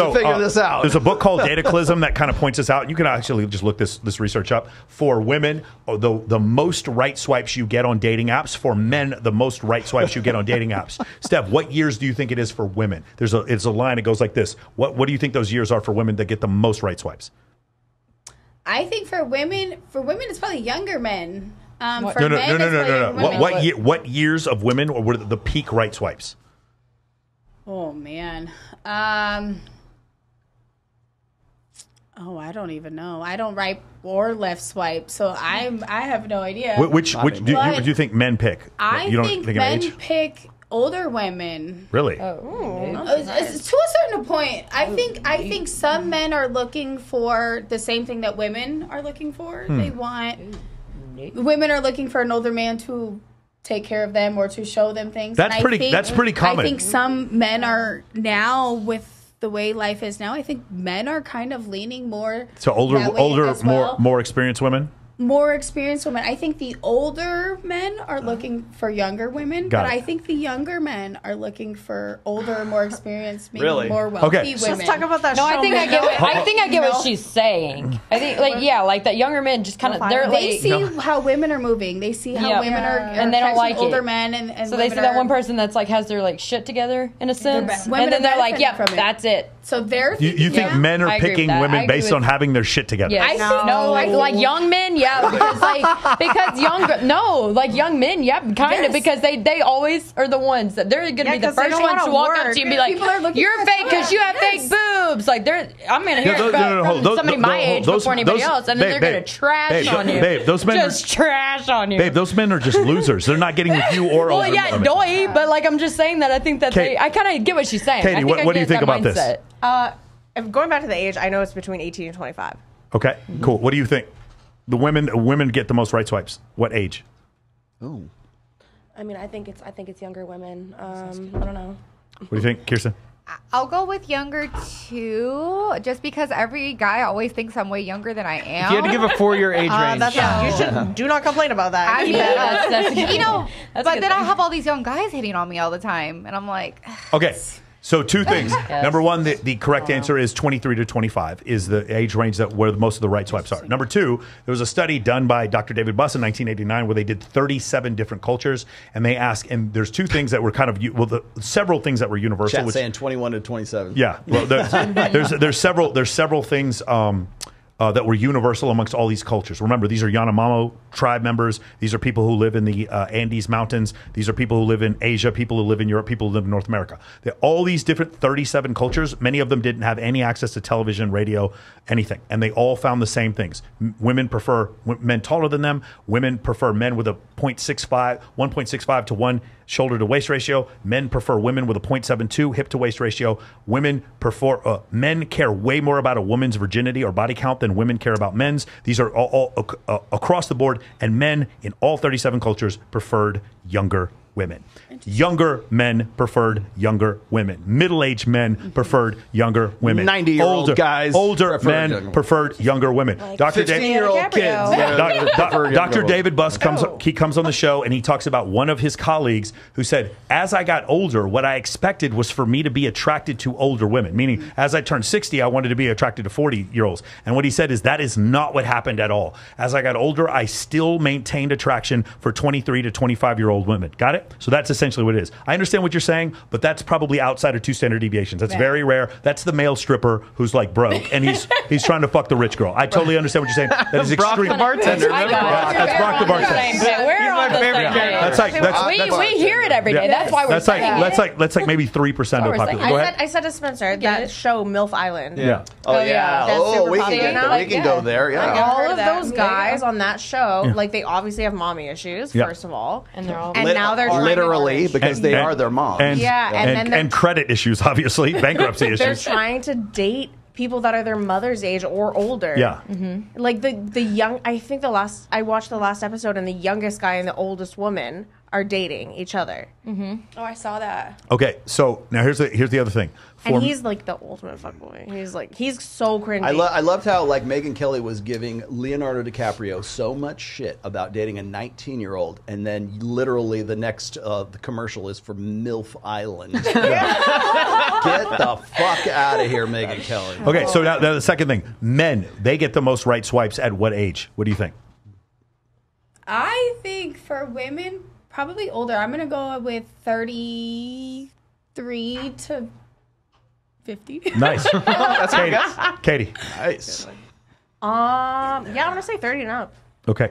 to figure this out. There's a book called Dataclysm that kind of points this out. You can actually just look this research up. For women, the most right swipes you get on dating apps. For men, the most right swipes you get on dating apps. Steph, what years do you think it is for women? It's a line that goes like this. What do you think those years are for women that get the most right swipes? I think for women, it's probably younger men. No. What years of women were the peak right swipes? Oh man. I don't even know. I don't right or left swipe, so I have no idea. Which do you think men pick? I think men pick older women. Really? It's to a certain point. I think some men are looking for the same thing that women are looking for. They want women are looking for an older man to take care of them or to show them things. That's pretty common. I think some men are now, with the way life is now, I think men are kind of leaning more to older, more experienced women. More experienced women. I think the older men are looking for younger women, but I think the younger men are looking for older, more experienced, maybe more wealthy women. Let's talk about that. No, I think I get what she's saying. I think like that younger men just kind of they see how women are moving. They see how women are, and they don't like older men, and so they see that one person that's like has their like shit together in a sense, and then they're like, "Yep, that's it." So they're you think men are picking women based on having their shit together? Yes. No, like young men, because young men, kind of, because they always are the ones that they're going to be the first ones to walk up to you and be like, "You're fake because you have fake boobs." Like I'm going to hear it from somebody my age before anybody else, and then they're going to trash on you. Babe, those men just trash on you. Babe, those men are just losers. They're not getting with you or older women. But like I'm just saying that I think that I kind of get what she's saying. Katie, what do you think about this? If going back to the age, I know it's between 18 and 25. Okay, cool. What do you think? The women get the most right swipes. What age? Oh, I mean, I think it's younger women. I don't know. What do you think, Kirsten? I'll go with younger too, just because every guy always thinks I'm way younger than I am. If you had to give a 4-year age range, you should do not complain about that. I mean, but then I have all these young guys hitting on me all the time, and I'm like, okay. So two things. Number one, the correct answer is 23 to 25 is the age range where most of the right swipes are. Number two, there was a study done by Dr. David Buss in 1989 where they did 37 different cultures, and they asked, and there's two things that were kind of, several things that were universal. Chat saying 21 to 27. Yeah. Well, there's several things that were universal amongst all these cultures. Remember, these are Yanomamo tribe members. These are people who live in the Andes Mountains. These are people who live in Asia, people who live in Europe, people who live in North America. All these different 37 cultures, many of them didn't have any access to television, radio, anything. And they all found the same things. Women prefer men taller than them. Women prefer men with a 1.65 to 1 shoulder to waist ratio. Men prefer women with a 0.72 hip to waist ratio. Men care way more about a woman's virginity or body count than women care about men's. These are all across the board, and men in all 37 cultures preferred younger women. Younger men preferred younger women. Middle-aged men preferred younger women. 90-year-old guys. Older men preferred younger women. Like 15-year-old kids. Dr. David Buss comes on the show, and he talks about one of his colleagues who said, as I got older, what I expected was for me to be attracted to older women, meaning as I turned 60, I wanted to be attracted to 40-year-olds. And what he said is that is not what happened at all. As I got older, I still maintained attraction for 23 to 25-year-old women. Got it? So that's essentially what it is. I understand what you're saying, but that's probably outside of 2 standard deviations. That's very rare. That's the male stripper who's like broke, and he's trying to fuck the rich girl. I totally understand what you're saying. That is extreme. Brock the bartender. That's Brock the bartender. We're on the same page. We hear it every day. That's why we're saying it. That's like maybe 3% of the population. Go ahead. I said to Spencer that show MILF Island. Yeah. Oh yeah. Oh, we can go there. Yeah. Like all of those guys on that show, like they obviously have mommy issues first of all, and they're all now they're literally because they are their moms. And credit issues, obviously, bankruptcy issues. They're trying to date people that are their mother's age or older. Yeah. Like the young, I think I watched the last episode, and the youngest guy and the oldest woman are dating each other. Oh, I saw that. Okay, so now here's the other thing. And he's like the ultimate fuckboy. He's so cringy. I loved how like Megyn Kelly was giving Leonardo DiCaprio so much shit about dating a 19-year-old, and then literally the next the commercial is for MILF Island. Get the fuck out of here, Megyn Kelly. Okay, so now the second thing, men, they get the most right swipes at what age? What do you think? I think for women, probably older. I'm gonna go with 33 to 50. Nice. That's Katie. Katie. Katie. Nice. yeah, I'm gonna say 30 and up, Okay.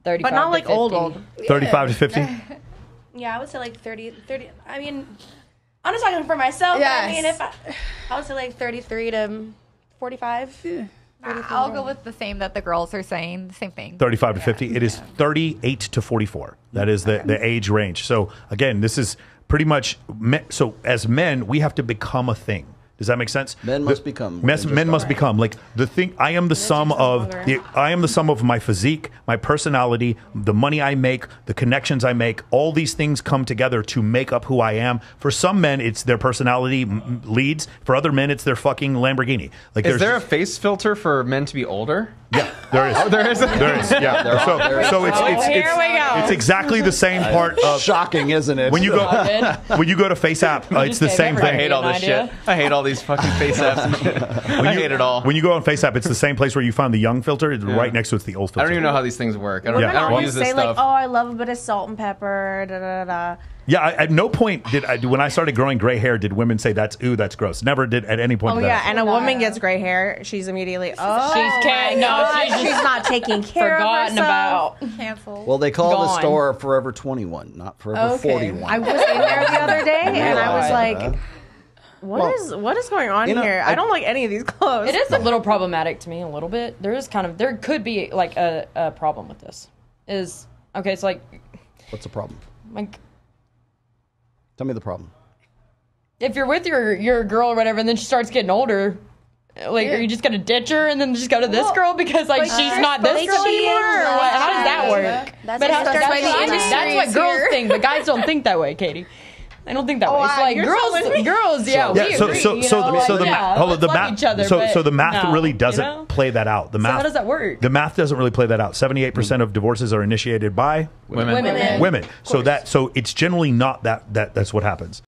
35 but not to like 50. old. 35 to 50? Yeah, I would say like 30. I mean, I'm just talking for myself. Yes. I mean, if I would say like 33 to 45. I'll go with the same that the girls are saying. The same thing. 35 to 50. It is 38 to 44. That is the age range. So again, this is pretty much so as men, we have to become a thing. Does that make sense? Men must become. Men must become like the thing. I am the sum of my physique, my personality, the money I make, the connections I make. All these things come together to make up who I am. For some men, it's their personality leads. For other men, it's their fucking Lamborghini. Like, Is there a face filter for men to be older? Yeah, there is. Oh, there is. There is. Yeah. So Here we go. it's exactly the same part of Shocking, isn't it? when you go to Face App. It's the gave same everybody I thing. hate all this idea. shit. I hate all these fucking face apps and shit. I hate it all. When you go on Face App, it's the same place where you find the young filter. Right next to it's the old filter. I don't even know how these things work. I don't, Yeah. I don't Well, use this say stuff. like, oh, I love a bit of salt and pepper. Da da da. Yeah, at no point when I started growing gray hair, did women say that's gross. Never did at any point. Oh did yeah, that. and a woman gets gray hair, she's immediately She's not taking care forgotten of herself. about. Cancel. Well, they call the Gone. store Forever 21, not Forever 41. I was in there the other day, and I was like, that. what is going on you know, here? I don't like any of these clothes. It is a little problematic to me, a little bit. There could be like a problem with this. It's like What's the problem? Tell me the problem. if you're with your girl or whatever, and then she starts getting older, like are you just gonna ditch her and then just go to this girl because like she's not this girl anymore? Or what? How does that work? That's That's what girls think, but guys don't think that way, Katie. I don't think that way. It's like you're girls, Yeah, we agree. The math really doesn't play that out. The math. How does that work? The math doesn't really play that out. 78% of divorces are initiated by Women. women. So it's generally not that's what happens.